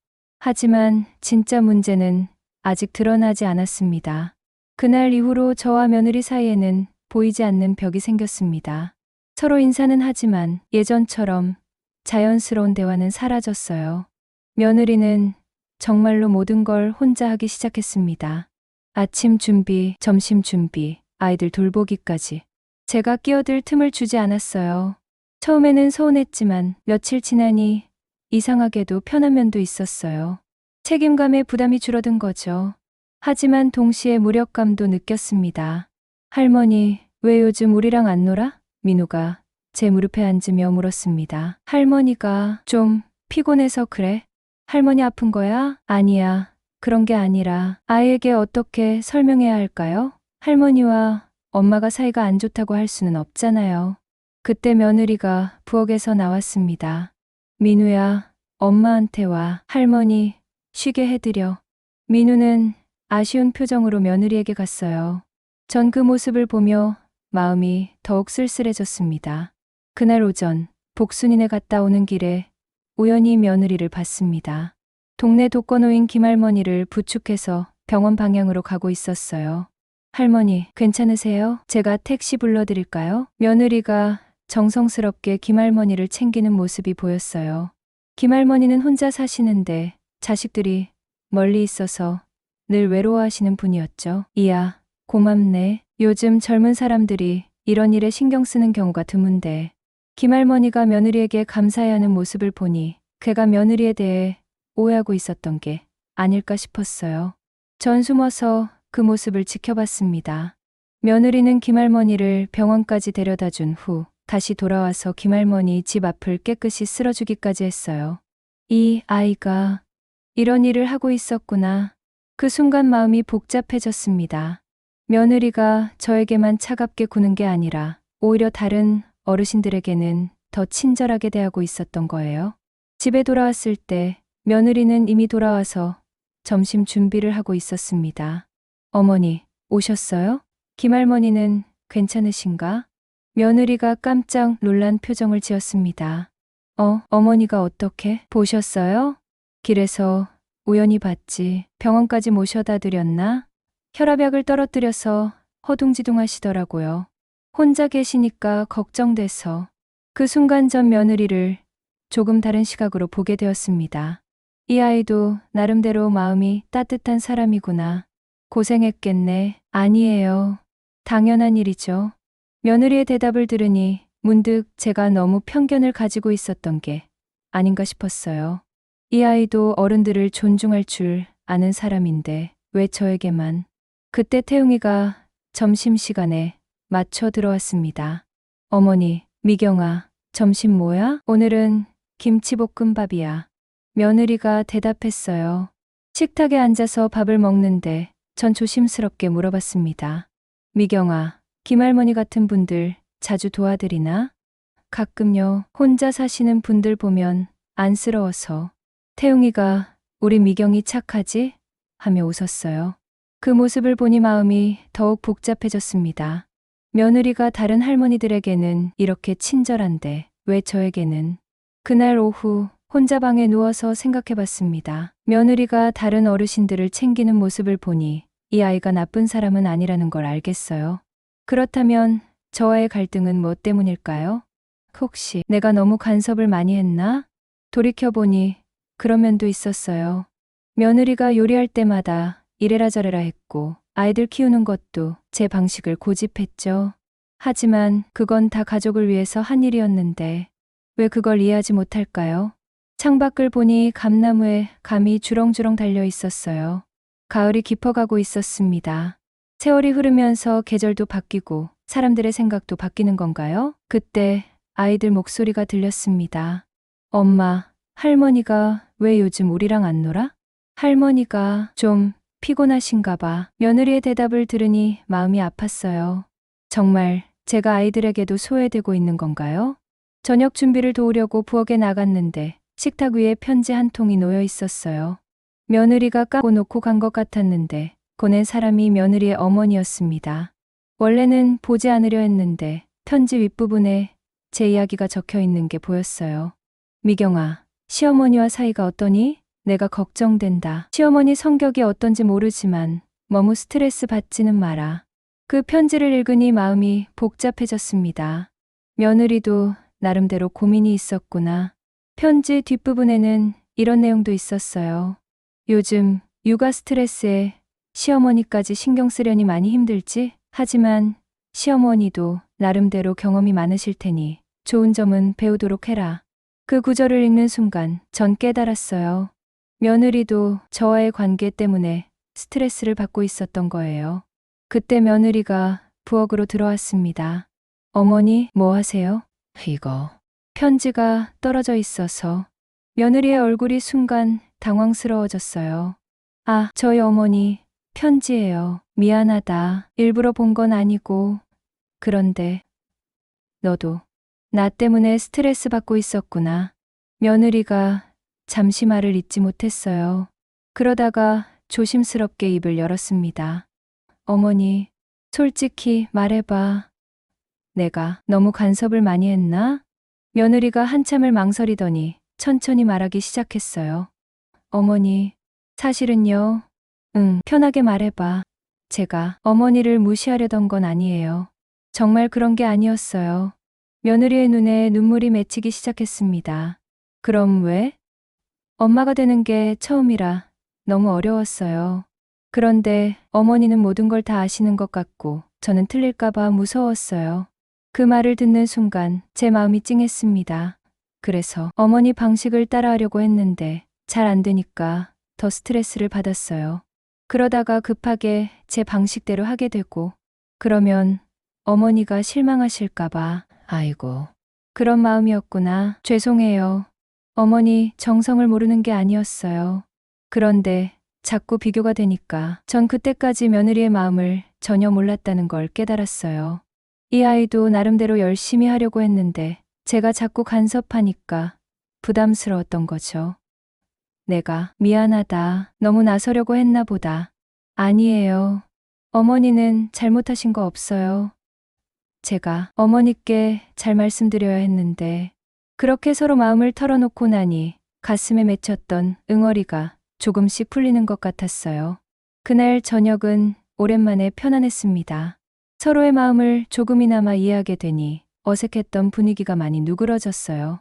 하지만 진짜 문제는 아직 드러나지 않았습니다. 그날 이후로 저와 며느리 사이에는 보이지 않는 벽이 생겼습니다. 서로 인사는 하지만 예전처럼 자연스러운 대화는 사라졌어요. 며느리는 정말로 모든 걸 혼자 하기 시작했습니다. 아침 준비, 점심 준비, 아이들 돌보기까지. 제가 끼어들 틈을 주지 않았어요. 처음에는 서운했지만 며칠 지나니 이상하게도 편한 면도 있었어요. 책임감에 부담이 줄어든 거죠. 하지만 동시에 무력감도 느꼈습니다. 할머니, 왜 요즘 우리랑 안 놀아? 민우가 제 무릎에 앉으며 물었습니다. 할머니가 좀 피곤해서 그래? 할머니 아픈 거야? 아니야. 그런 게 아니라 아이에게 어떻게 설명해야 할까요? 할머니와 엄마가 사이가 안 좋다고 할 수는 없잖아요. 그때 며느리가 부엌에서 나왔습니다. 민우야, 엄마한테 와. 할머니, 쉬게 해드려. 민우는 아쉬운 표정으로 며느리에게 갔어요. 전 그 모습을 보며 마음이 더욱 쓸쓸해졌습니다. 그날 오전, 복순이네 갔다 오는 길에 우연히 며느리를 봤습니다. 동네 독거노인 김할머니를 부축해서 병원 방향으로 가고 있었어요. 할머니, 괜찮으세요? 제가 택시 불러드릴까요? 며느리가 정성스럽게 김할머니를 챙기는 모습이 보였어요. 김할머니는 혼자 사시는데 자식들이 멀리 있어서 늘 외로워하시는 분이었죠. 이야, 고맙네. 요즘 젊은 사람들이 이런 일에 신경 쓰는 경우가 드문데. 김할머니가 며느리에게 감사해야 하는 모습을 보니 그가 며느리에 대해 오해하고 있었던 게 아닐까 싶었어요. 전 숨어서 그 모습을 지켜봤습니다. 며느리는 김할머니를 병원까지 데려다 준 후 다시 돌아와서 김할머니 집 앞을 깨끗이 쓸어주기까지 했어요. 이 아이가 이런 일을 하고 있었구나. 그 순간 마음이 복잡해졌습니다. 며느리가 저에게만 차갑게 구는 게 아니라 오히려 다른 어르신들에게는 더 친절하게 대하고 있었던 거예요. 집에 돌아왔을 때 며느리는 이미 돌아와서 점심 준비를 하고 있었습니다. 어머니, 오셨어요? 김할머니는 괜찮으신가? 며느리가 깜짝 놀란 표정을 지었습니다. 어머니가 어떻게 보셨어요? 길에서 우연히 봤지. 병원까지 모셔다 드렸나? 혈압약을 떨어뜨려서 허둥지둥하시더라고요. 혼자 계시니까 걱정돼서. 그 순간 전 며느리를 조금 다른 시각으로 보게 되었습니다. 이 아이도 나름대로 마음이 따뜻한 사람이구나. 고생했겠네. 아니에요. 당연한 일이죠. 며느리의 대답을 들으니 문득 제가 너무 편견을 가지고 있었던 게 아닌가 싶었어요. 이 아이도 어른들을 존중할 줄 아는 사람인데 왜 저에게만. 그때 태웅이가 점심시간에 맞춰 들어왔습니다. 어머니, 미경아, 점심 뭐야? 오늘은 김치볶음밥이야. 며느리가 대답했어요. 식탁에 앉아서 밥을 먹는데 전 조심스럽게 물어봤습니다. 미경아, 김할머니 같은 분들 자주 도와드리나? 가끔요. 혼자 사시는 분들 보면 안쓰러워서. 태웅이가 우리 미경이 착하지? 하며 웃었어요. 그 모습을 보니 마음이 더욱 복잡해졌습니다. 며느리가 다른 할머니들에게는 이렇게 친절한데 왜 저에게는. 그날 오후 혼자 방에 누워서 생각해봤습니다. 며느리가 다른 어르신들을 챙기는 모습을 보니 이 아이가 나쁜 사람은 아니라는 걸 알겠어요. 그렇다면 저와의 갈등은 뭐 때문일까요? 혹시 내가 너무 간섭을 많이 했나? 돌이켜보니 그런 면도 있었어요. 며느리가 요리할 때마다 이래라 저래라 했고 아이들 키우는 것도 제 방식을 고집했죠. 하지만 그건 다 가족을 위해서 한 일이었는데 왜 그걸 이해하지 못할까요? 창밖을 보니 감나무에 감이 주렁주렁 달려 있었어요. 가을이 깊어가고 있었습니다. 세월이 흐르면서 계절도 바뀌고 사람들의 생각도 바뀌는 건가요? 그때 아이들 목소리가 들렸습니다. 엄마, 할머니가 왜 요즘 우리랑 안 놀아? 할머니가 좀 피곤하신가 봐. 며느리의 대답을 들으니 마음이 아팠어요. 정말 제가 아이들에게도 소외되고 있는 건가요? 저녁 준비를 도우려고 부엌에 나갔는데 식탁 위에 편지 한 통이 놓여 있었어요. 며느리가 까고 놓고 간 것 같았는데 보낸 사람이 며느리의 어머니였습니다. 원래는 보지 않으려 했는데 편지 윗부분에 제 이야기가 적혀 있는 게 보였어요. 미경아, 시어머니와 사이가 어떠니? 내가 걱정된다. 시어머니 성격이 어떤지 모르지만 너무 스트레스 받지는 마라. 그 편지를 읽으니 마음이 복잡해졌습니다. 며느리도 나름대로 고민이 있었구나. 편지 뒷부분에는 이런 내용도 있었어요. 요즘 육아 스트레스에 시어머니까지 신경 쓰려니 많이 힘들지? 하지만 시어머니도 나름대로 경험이 많으실 테니 좋은 점은 배우도록 해라. 그 구절을 읽는 순간 전 깨달았어요. 며느리도 저와의 관계 때문에 스트레스를 받고 있었던 거예요. 그때 며느리가 부엌으로 들어왔습니다. 어머니, 뭐 하세요? 이거. 편지가 떨어져 있어서 며느리의 얼굴이 순간 당황스러워졌어요. 아, 저희 어머니, 편지예요. 미안하다. 일부러 본 건 아니고. 그런데 너도 나 때문에 스트레스 받고 있었구나. 며느리가 잠시 말을 잇지 못했어요. 그러다가 조심스럽게 입을 열었습니다. 어머니, 솔직히 말해봐. 내가 너무 간섭을 많이 했나? 며느리가 한참을 망설이더니 천천히 말하기 시작했어요. 어머니, 사실은요. 편하게 말해봐. 제가 어머니를 무시하려던 건 아니에요. 정말 그런 게 아니었어요. 며느리의 눈에 눈물이 맺히기 시작했습니다. 그럼 왜? 엄마가 되는 게 처음이라 너무 어려웠어요. 그런데 어머니는 모든 걸 다 아시는 것 같고 저는 틀릴까봐 무서웠어요. 그 말을 듣는 순간 제 마음이 찡했습니다. 그래서 어머니 방식을 따라하려고 했는데 잘 안 되니까 더 스트레스를 받았어요. 그러다가 급하게 제 방식대로 하게 되고 그러면 어머니가 실망하실까봐 아이고 그런 마음이었구나. 죄송해요. 어머니 정성을 모르는 게 아니었어요. 그런데 자꾸 비교가 되니까 전 그때까지 며느리의 마음을 전혀 몰랐다는 걸 깨달았어요. 이 아이도 나름대로 열심히 하려고 했는데 제가 자꾸 간섭하니까 부담스러웠던 거죠. 내가 미안하다. 너무 나서려고 했나 보다. 아니에요. 어머니는 잘못하신 거 없어요. 제가 어머니께 잘 말씀드려야 했는데 그렇게 서로 마음을 털어놓고 나니 가슴에 맺혔던 응어리가 조금씩 풀리는 것 같았어요. 그날 저녁은 오랜만에 편안했습니다. 서로의 마음을 조금이나마 이해하게 되니 어색했던 분위기가 많이 누그러졌어요.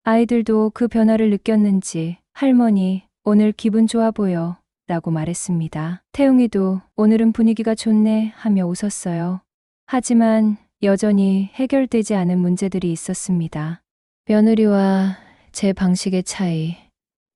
아이들도 그 변화를 느꼈는지 할머니, 오늘 기분 좋아 보여 라고 말했습니다. 태웅이도 오늘은 분위기가 좋네 하며 웃었어요. 하지만 여전히 해결되지 않은 문제들이 있었습니다. 며느리와 제 방식의 차이,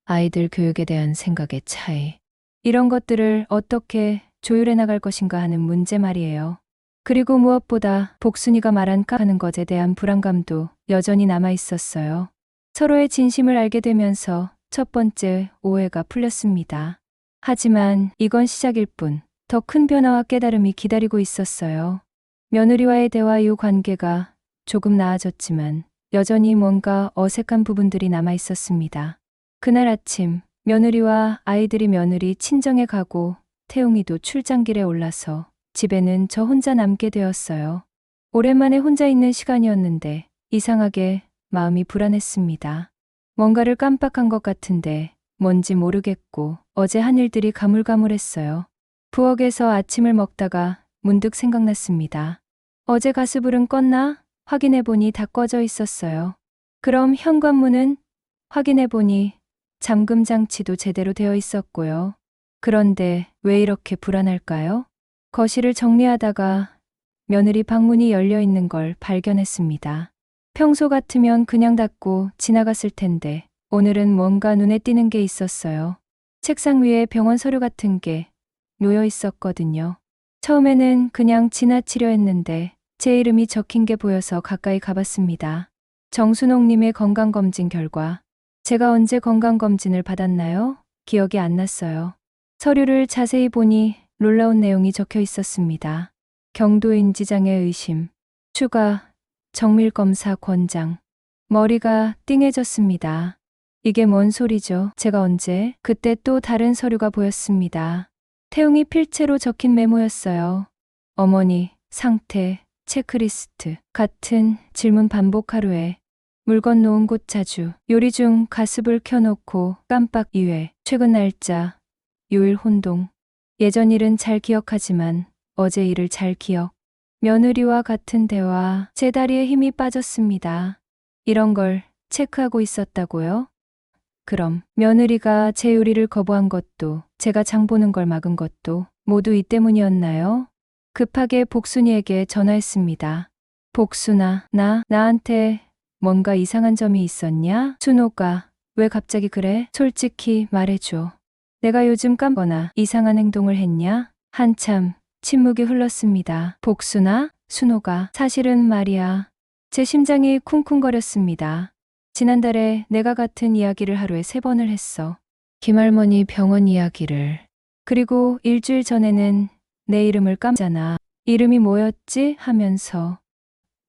아이들 교육에 대한 생각의 차이, 이런 것들을 어떻게 조율해 나갈 것인가 하는 문제 말이에요. 그리고 무엇보다 복순이가 말한 하는 것에 대한 불안감도 여전히 남아 있었어요. 서로의 진심을 알게 되면서 첫 번째 오해가 풀렸습니다. 하지만 이건 시작일 뿐 더 큰 변화와 깨달음이 기다리고 있었어요. 며느리와의 대화 이후 관계가 조금 나아졌지만 여전히 뭔가 어색한 부분들이 남아 있었습니다. 그날 아침 며느리와 아이들이 며느리 친정에 가고 태웅이도 출장길에 올라서 집에는 저 혼자 남게 되었어요. 오랜만에 혼자 있는 시간이었는데 이상하게 마음이 불안했습니다. 뭔가를 깜빡한 것 같은데 뭔지 모르겠고 어제 한 일들이 가물가물했어요. 부엌에서 아침을 먹다가 문득 생각났습니다. 어제 가스불은 껐나? 확인해보니 다 꺼져 있었어요. 그럼 현관문은? 확인해보니 잠금 장치도 제대로 되어 있었고요. 그런데 왜 이렇게 불안할까요? 거실을 정리하다가 며느리 방문이 열려 있는 걸 발견했습니다. 평소 같으면 그냥 닫고 지나갔을 텐데 오늘은 뭔가 눈에 띄는 게 있었어요. 책상 위에 병원 서류 같은 게 놓여 있었거든요. 처음에는 그냥 지나치려 했는데 제 이름이 적힌 게 보여서 가까이 가봤습니다. 정순옥님의 건강검진 결과. 제가 언제 건강검진을 받았나요? 기억이 안 났어요. 서류를 자세히 보니 놀라운 내용이 적혀 있었습니다. 경도인지장애 의심, 추가, 정밀검사 권장. 머리가 띵해졌습니다. 이게 뭔 소리죠? 제가 언제? 그때 또 다른 서류가 보였습니다. 태웅이 필체로 적힌 메모였어요. 어머니, 상태, 체크리스트, 같은 질문 반복 하루에, 물건 놓은 곳 자주, 요리 중 가스불 켜놓고 깜빡 2회, 최근 날짜, 요일 혼동. 예전 일은 잘 기억하지만 어제 일을 잘 기억. 며느리와 같은 대화, 제 다리에 힘이 빠졌습니다. 이런 걸 체크하고 있었다고요? 그럼 며느리가 제 요리를 거부한 것도 제가 장 보는 걸 막은 것도 모두 이 때문이었나요? 급하게 복순이에게 전화했습니다. 복순아, 나한테 뭔가 이상한 점이 있었냐? 순호가, 왜 갑자기 그래? 솔직히 말해줘. 내가 요즘 깜거나 이상한 행동을 했냐? 한참 침묵이 흘렀습니다. 복순아, 순호가, 사실은 말이야. 제 심장이 쿵쿵거렸습니다. 지난달에 내가 같은 이야기를 하루에 3번을 했어. 김할머니 병원 이야기를. 그리고 일주일 전에는 내 이름을 깜잖아. 이름이 뭐였지? 하면서.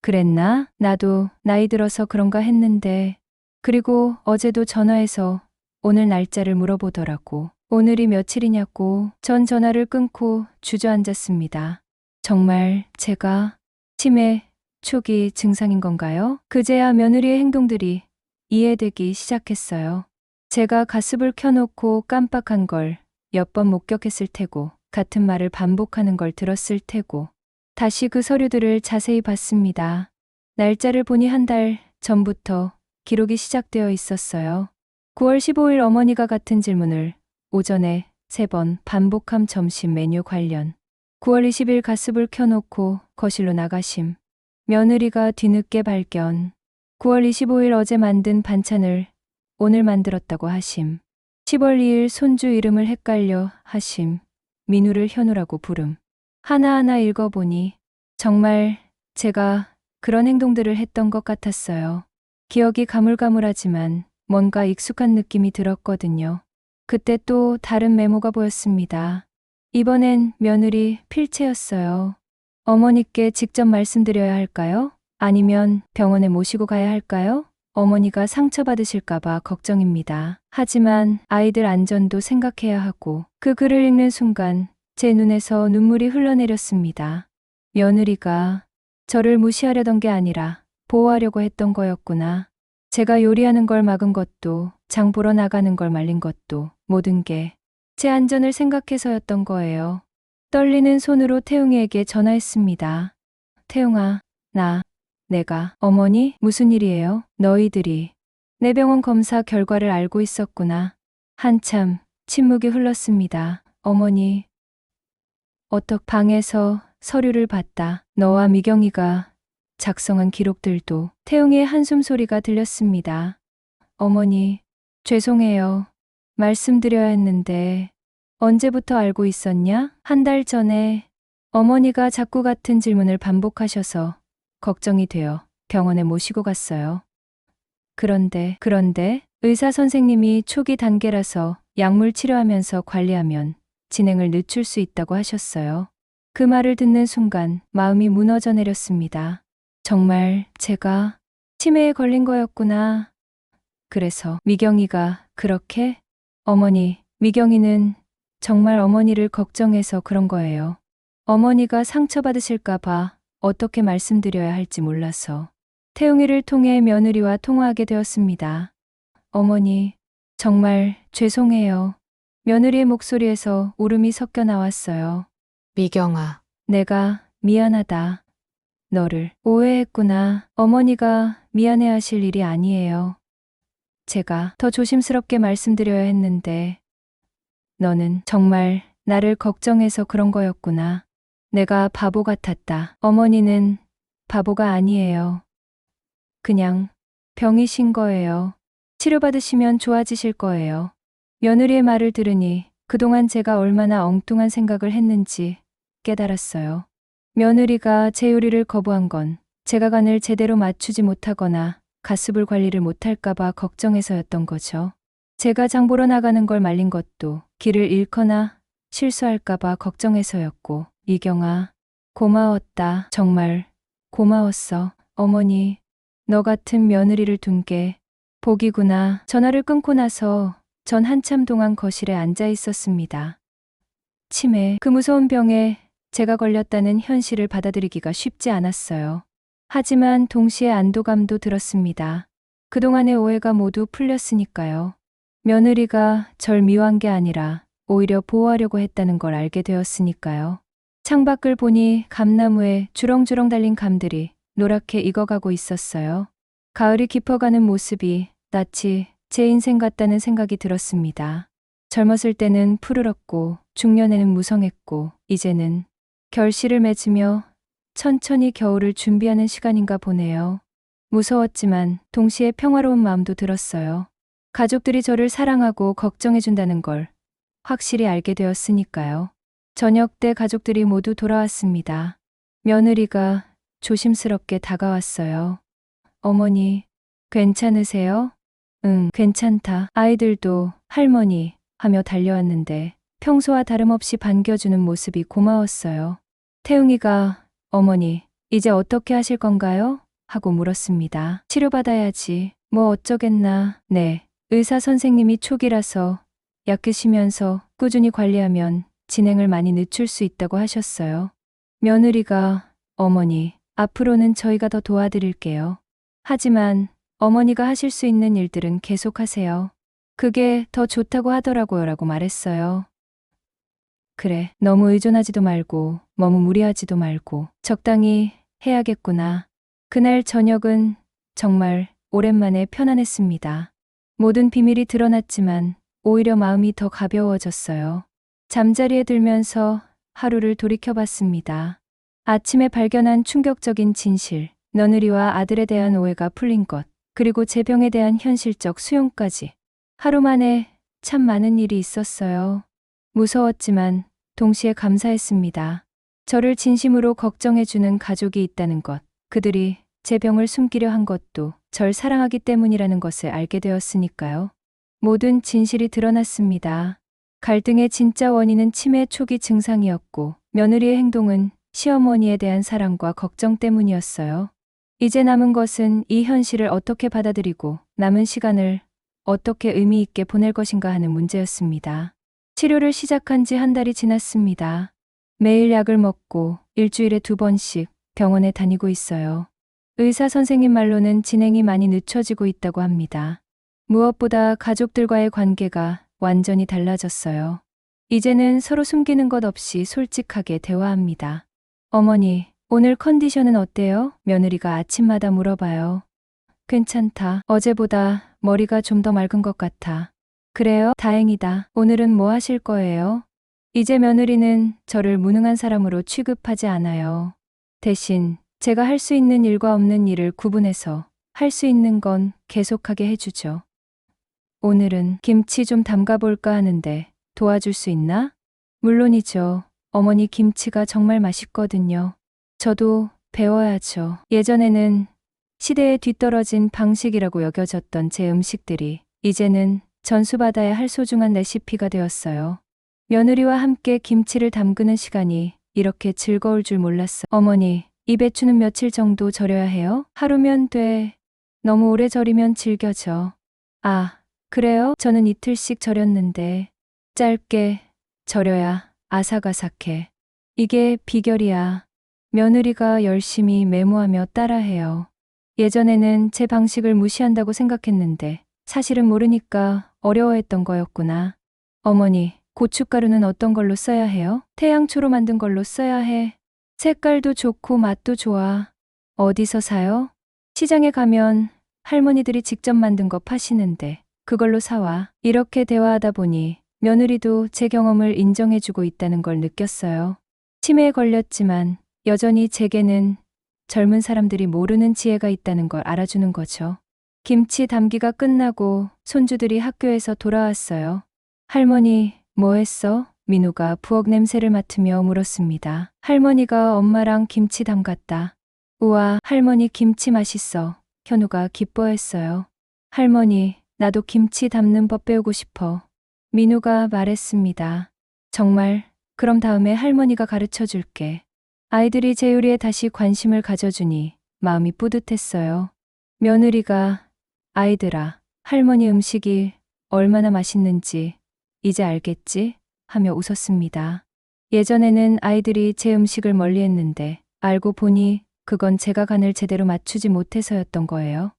그랬나? 나도 나이 들어서 그런가 했는데. 그리고 어제도 전화해서 오늘 날짜를 물어보더라고. 오늘이 며칠이냐고. 전 전화를 끊고 주저앉았습니다. 정말 제가 치매 초기 증상인 건가요? 그제야 며느리의 행동들이 이해되기 시작했어요. 제가 가습을 켜놓고 깜빡한 걸 몇 번 목격했을 테고, 같은 말을 반복하는 걸 들었을 테고, 다시 그 서류들을 자세히 봤습니다. 날짜를 보니 한 달 전부터 기록이 시작되어 있었어요. 9월 15일 어머니가 같은 질문을 오전에 3번 반복함. 점심 메뉴 관련. 9월 20일 가습을 켜놓고 거실로 나가심. 며느리가 뒤늦게 발견. 9월 25일 어제 만든 반찬을 오늘 만들었다고 하심. 10월 2일 손주 이름을 헷갈려 하심. 민우를 현우라고 부름. 하나하나 읽어보니 정말 제가 그런 행동들을 했던 것 같았어요. 기억이 가물가물하지만 뭔가 익숙한 느낌이 들었거든요. 그때 또 다른 메모가 보였습니다. 이번엔 며느리 필체였어요. 어머니께 직접 말씀드려야 할까요? 아니면 병원에 모시고 가야 할까요? 어머니가 상처받으실까봐 걱정입니다. 하지만 아이들 안전도 생각해야 하고, 그 글을 읽는 순간 제 눈에서 눈물이 흘러내렸습니다. 며느리가 저를 무시하려던 게 아니라 보호하려고 했던 거였구나. 제가 요리하는 걸 막은 것도, 장 보러 나가는 걸 말린 것도 모든 게 제 안전을 생각해서였던 거예요. 떨리는 손으로 태웅이에게 전화했습니다. 태웅아, 내가. 어머니, 무슨 일이에요? 너희들이 내 병원 검사 결과를 알고 있었구나. 한참 침묵이 흘렀습니다. 어머니, 방에서 서류를 봤다. 너와 미경이가 작성한 기록들도. 태웅이의 한숨 소리가 들렸습니다. 어머니, 죄송해요. 말씀드려야 했는데. 언제부터 알고 있었냐? 한 달 전에. 어머니가 자꾸 같은 질문을 반복하셔서 걱정이 되어 병원에 모시고 갔어요. 그런데 의사 선생님이 초기 단계라서 약물 치료하면서 관리하면 진행을 늦출 수 있다고 하셨어요. 그 말을 듣는 순간 마음이 무너져 내렸습니다. 정말 제가 치매에 걸린 거였구나. 그래서 미경이가 그렇게? 어머니, 미경이는 정말 어머니를 걱정해서 그런 거예요. 어머니가 상처받으실까봐 어떻게 말씀드려야 할지 몰라서. 태웅이를 통해 며느리와 통화하게 되었습니다. 어머니, 정말 죄송해요. 며느리의 목소리에서 울음이 섞여 나왔어요. 미경아, 내가 미안하다. 너를 오해했구나. 어머니가 미안해하실 일이 아니에요. 제가 더 조심스럽게 말씀드려야 했는데, 너는 정말 나를 걱정해서 그런 거였구나. 내가 바보 같았다. 어머니는 바보가 아니에요. 그냥 병이신 거예요. 치료받으시면 좋아지실 거예요. 며느리의 말을 들으니 그동안 제가 얼마나 엉뚱한 생각을 했는지 깨달았어요. 며느리가 제 요리를 거부한 건 제가 간을 제대로 맞추지 못하거나 가습을 관리를 못할까봐 걱정해서였던 거죠. 제가 장 보러 나가는 걸 말린 것도 길을 잃거나 실수할까봐 걱정해서였고. 미경아, 고마웠다. 정말 고마웠어. 어머니, 너 같은 며느리를 둔 게 복이구나. 전화를 끊고 나서 전 한참 동안 거실에 앉아 있었습니다. 치매, 그 무서운 병에 제가 걸렸다는 현실을 받아들이기가 쉽지 않았어요. 하지만 동시에 안도감도 들었습니다. 그동안의 오해가 모두 풀렸으니까요. 며느리가 절 미워한 게 아니라 오히려 보호하려고 했다는 걸 알게 되었으니까요. 창밖을 보니 감나무에 주렁주렁 달린 감들이 노랗게 익어가고 있었어요. 가을이 깊어가는 모습이 낯이 제 인생 같다는 생각이 들었습니다. 젊었을 때는 푸르렀고 중년에는 무성했고 이제는 결실을 맺으며 천천히 겨울을 준비하는 시간인가 보네요. 무서웠지만 동시에 평화로운 마음도 들었어요. 가족들이 저를 사랑하고 걱정해준다는 걸 확실히 알게 되었으니까요. 저녁 때 가족들이 모두 돌아왔습니다. 며느리가 조심스럽게 다가왔어요. 어머니, 괜찮으세요? 응, 괜찮다. 아이들도 할머니 하며 달려왔는데 평소와 다름없이 반겨주는 모습이 고마웠어요. 태웅이가 어머니, 이제 어떻게 하실 건가요? 하고 물었습니다. 치료받아야지. 뭐 어쩌겠나. 네, 의사 선생님이 초기라서 약 드시면서 꾸준히 관리하면 진행을 많이 늦출 수 있다고 하셨어요. 며느리가 어머니, 앞으로는 저희가 더 도와드릴게요. 하지만 어머니가 하실 수 있는 일들은 계속하세요. 그게 더 좋다고 하더라고요 라고 말했어요. 그래, 너무 의존하지도 말고 너무 무리하지도 말고 적당히 해야겠구나. 그날 저녁은 정말 오랜만에 편안했습니다. 모든 비밀이 드러났지만 오히려 마음이 더 가벼워졌어요. 잠자리에 들면서 하루를 돌이켜봤습니다. 아침에 발견한 충격적인 진실, 며느리와 아들에 대한 오해가 풀린 것, 그리고 제 병에 대한 현실적 수용까지. 하루 만에 참 많은 일이 있었어요. 무서웠지만 동시에 감사했습니다. 저를 진심으로 걱정해주는 가족이 있다는 것, 그들이 제 병을 숨기려 한 것도 절 사랑하기 때문이라는 것을 알게 되었으니까요. 모든 진실이 드러났습니다. 갈등의 진짜 원인은 치매 초기 증상이었고 며느리의 행동은 시어머니에 대한 사랑과 걱정 때문이었어요. 이제 남은 것은 이 현실을 어떻게 받아들이고 남은 시간을 어떻게 의미 있게 보낼 것인가 하는 문제였습니다. 치료를 시작한 지 한 달이 지났습니다. 매일 약을 먹고 일주일에 2번씩 병원에 다니고 있어요. 의사 선생님 말로는 진행이 많이 늦춰지고 있다고 합니다. 무엇보다 가족들과의 관계가 완전히 달라졌어요. 이제는 서로 숨기는 것 없이 솔직하게 대화합니다. 어머니, 오늘 컨디션은 어때요? 며느리가 아침마다 물어봐요. 괜찮다. 어제보다 머리가 좀 더 맑은 것 같아. 그래요? 다행이다. 오늘은 뭐 하실 거예요? 이제 며느리는 저를 무능한 사람으로 취급하지 않아요. 대신 제가 할 수 있는 일과 없는 일을 구분해서 할 수 있는 건 계속하게 해주죠. 오늘은 김치 좀 담가볼까 하는데 도와줄 수 있나? 물론이죠. 어머니 김치가 정말 맛있거든요. 저도 배워야죠. 예전에는 시대에 뒤떨어진 방식이라고 여겨졌던 제 음식들이 이제는 전수받아야 할 소중한 레시피가 되었어요. 며느리와 함께 김치를 담그는 시간이 이렇게 즐거울 줄 몰랐어. 어머니, 이 배추는 며칠 정도 절여야 해요? 하루면 돼. 너무 오래 절이면 질겨져. 아, 그래요? 저는 이틀씩 절였는데 짧게 절여야 아삭아삭해. 이게 비결이야. 며느리가 열심히 메모하며 따라해요. 예전에는 제 방식을 무시한다고 생각했는데 사실은 모르니까 어려워했던 거였구나. 어머니, 고춧가루는 어떤 걸로 써야 해요? 태양초로 만든 걸로 써야 해. 색깔도 좋고 맛도 좋아. 어디서 사요? 시장에 가면 할머니들이 직접 만든 거 파시는데 그걸로 사와. 이렇게 대화하다 보니 며느리도 제 경험을 인정해주고 있다는 걸 느꼈어요. 치매에 걸렸지만 여전히 제게는 젊은 사람들이 모르는 지혜가 있다는 걸 알아주는 거죠. 김치 담기가 끝나고 손주들이 학교에서 돌아왔어요. 할머니, 뭐 했어? 민우가 부엌 냄새를 맡으며 물었습니다. 할머니가 엄마랑 김치 담갔다. 우와, 할머니 김치 맛있어. 현우가 기뻐했어요. 할머니, 나도 김치 담는 법 배우고 싶어. 민우가 말했습니다. 정말? 그럼 다음에 할머니가 가르쳐 줄게. 아이들이 제 요리에 다시 관심을 가져주니 마음이 뿌듯했어요. 며느리가 아이들아, 할머니 음식이 얼마나 맛있는지 이제 알겠지? 하며 웃었습니다. 예전에는 아이들이 제 음식을 멀리했는데 알고 보니 그건 제가 간을 제대로 맞추지 못해서였던 거예요.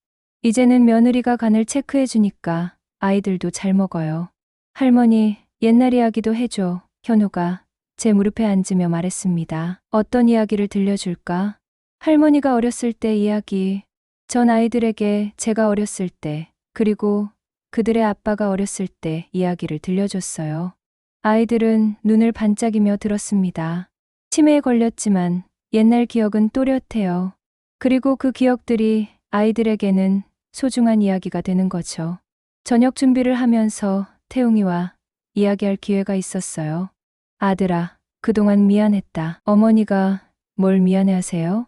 이제는 며느리가 간을 체크해 주니까 아이들도 잘 먹어요. 할머니, 옛날 이야기도 해줘. 현우가 제 무릎에 앉으며 말했습니다. 어떤 이야기를 들려줄까? 할머니가 어렸을 때 이야기. 전 아이들에게 제가 어렸을 때, 그리고 그들의 아빠가 어렸을 때 이야기를 들려줬어요. 아이들은 눈을 반짝이며 들었습니다. 치매에 걸렸지만 옛날 기억은 또렷해요. 그리고 그 기억들이 아이들에게는 소중한 이야기가 되는 거죠. 저녁 준비를 하면서 태웅이와 이야기할 기회가 있었어요. 아들아, 그동안 미안했다. 어머니가 뭘 미안해하세요?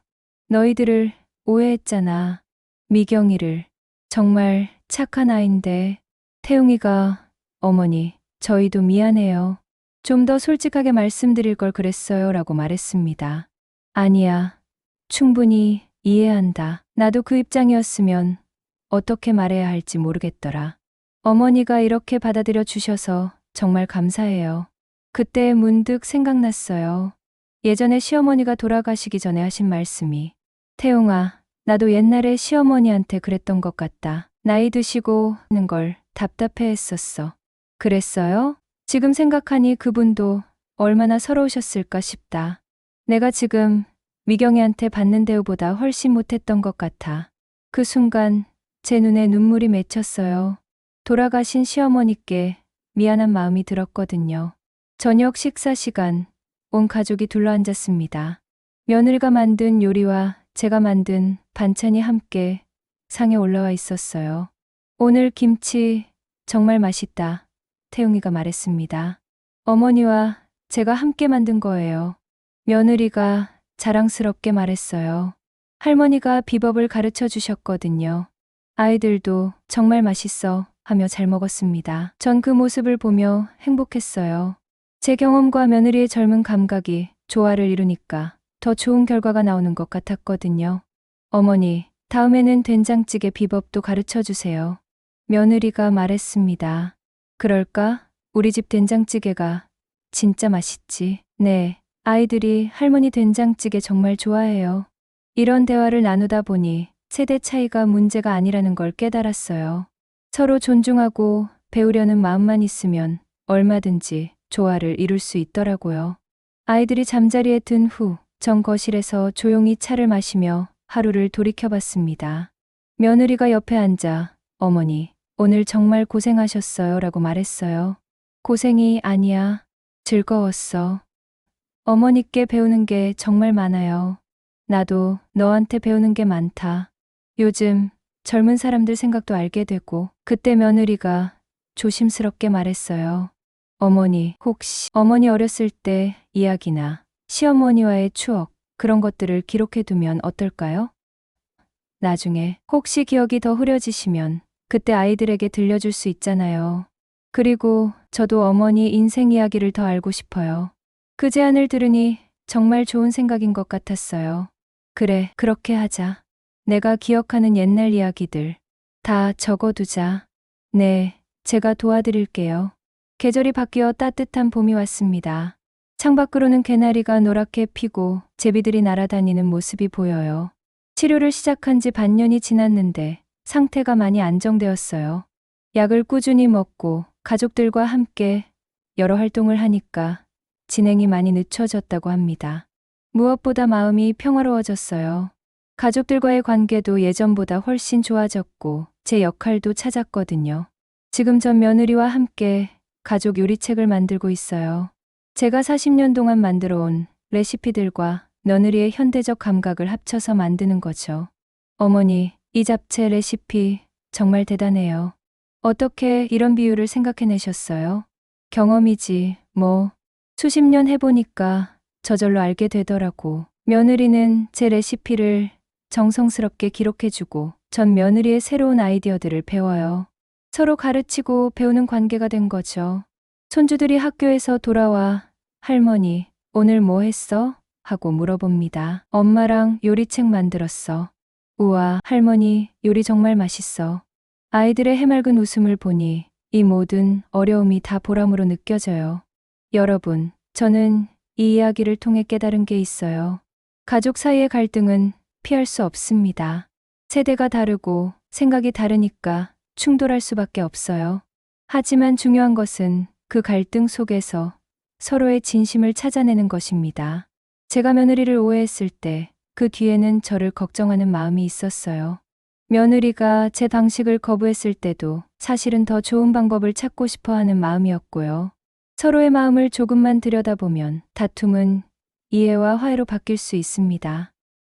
너희들을 오해했잖아. 미경이를. 정말 착한 아인데. 태웅이가 어머니, 저희도 미안해요. 좀 더 솔직하게 말씀드릴 걸 그랬어요 라고 말했습니다. 아니야. 충분히 이해한다. 나도 그 입장이었으면 어떻게 말해야 할지 모르겠더라. 어머니가 이렇게 받아들여 주셔서 정말 감사해요. 그때 문득 생각났어요. 예전에 시어머니가 돌아가시기 전에 하신 말씀이. 태웅아, 나도 옛날에 시어머니한테 그랬던 것 같다. 나이 드시고 하는 걸 답답해 했었어. 그랬어요? 지금 생각하니 그분도 얼마나 서러우셨을까 싶다. 내가 지금 미경이한테 받는 대우보다 훨씬 못했던 것 같아. 그 순간 제 눈에 눈물이 맺혔어요. 돌아가신 시어머니께 미안한 마음이 들었거든요. 저녁 식사 시간, 온 가족이 둘러앉았습니다. 며느리가 만든 요리와 제가 만든 반찬이 함께 상에 올라와 있었어요. 오늘 김치 정말 맛있다. 태웅이가 말했습니다. 어머니와 제가 함께 만든 거예요. 며느리가 자랑스럽게 말했어요. 할머니가 비법을 가르쳐 주셨거든요. 아이들도 정말 맛있어 하며 잘 먹었습니다. 전 그 모습을 보며 행복했어요. 제 경험과 며느리의 젊은 감각이 조화를 이루니까 더 좋은 결과가 나오는 것 같았거든요. 어머니, 다음에는 된장찌개 비법도 가르쳐 주세요. 며느리가 말했습니다. 그럴까? 우리 집 된장찌개가 진짜 맛있지. 네, 아이들이 할머니 된장찌개 정말 좋아해요. 이런 대화를 나누다 보니 세대 차이가 문제가 아니라는 걸 깨달았어요. 서로 존중하고 배우려는 마음만 있으면 얼마든지 조화를 이룰 수 있더라고요. 아이들이 잠자리에 든 후 전 거실에서 조용히 차를 마시며 하루를 돌이켜봤습니다. 며느리가 옆에 앉아 어머니, 오늘 정말 고생하셨어요 라고 말했어요. 고생이 아니야. 즐거웠어. 어머니께 배우는 게 정말 많아요. 나도 너한테 배우는 게 많다. 요즘 젊은 사람들 생각도 알게 되고. 그때 며느리가 조심스럽게 말했어요. 어머니, 혹시 어머니 어렸을 때 이야기나 시어머니와의 추억, 그런 것들을 기록해두면 어떨까요? 나중에 혹시 기억이 더 흐려지시면 그때 아이들에게 들려줄 수 있잖아요. 그리고 저도 어머니 인생 이야기를 더 알고 싶어요. 그 제안을 들으니 정말 좋은 생각인 것 같았어요. 그래, 그렇게 하자. 내가 기억하는 옛날 이야기들 다 적어두자. 네, 제가 도와드릴게요. 계절이 바뀌어 따뜻한 봄이 왔습니다. 창밖으로는 개나리가 노랗게 피고 제비들이 날아다니는 모습이 보여요. 치료를 시작한 지 반년이 지났는데 상태가 많이 안정되었어요. 약을 꾸준히 먹고 가족들과 함께 여러 활동을 하니까 진행이 많이 늦춰졌다고 합니다. 무엇보다 마음이 평화로워졌어요. 가족들과의 관계도 예전보다 훨씬 좋아졌고 제 역할도 찾았거든요. 지금 전 며느리와 함께 가족 요리책을 만들고 있어요. 제가 40년 동안 만들어 온 레시피들과 며느리의 현대적 감각을 합쳐서 만드는 거죠. 어머니, 이 잡채 레시피 정말 대단해요. 어떻게 이런 비유를 생각해내셨어요? 경험이지, 뭐. 수십 년 해보니까 저절로 알게 되더라고. 며느리는 제 레시피를 정성스럽게 기록해주고 전 며느리의 새로운 아이디어들을 배워요. 서로 가르치고 배우는 관계가 된 거죠. 손주들이 학교에서 돌아와 할머니, 오늘 뭐 했어? 하고 물어봅니다. 엄마랑 요리책 만들었어. 우와, 할머니, 요리 정말 맛있어. 아이들의 해맑은 웃음을 보니 이 모든 어려움이 다 보람으로 느껴져요. 여러분, 저는 이 이야기를 통해 깨달은 게 있어요. 가족 사이의 갈등은 피할 수 없습니다. 세대가 다르고 생각이 다르니까 충돌할 수밖에 없어요. 하지만 중요한 것은 그 갈등 속에서 서로의 진심을 찾아내는 것입니다. 제가 며느리를 오해했을 때 그 뒤에는 저를 걱정하는 마음이 있었어요. 며느리가 제 방식을 거부했을 때도 사실은 더 좋은 방법을 찾고 싶어 하는 마음이었고요. 서로의 마음을 조금만 들여다보면 다툼은 이해와 화해로 바뀔 수 있습니다.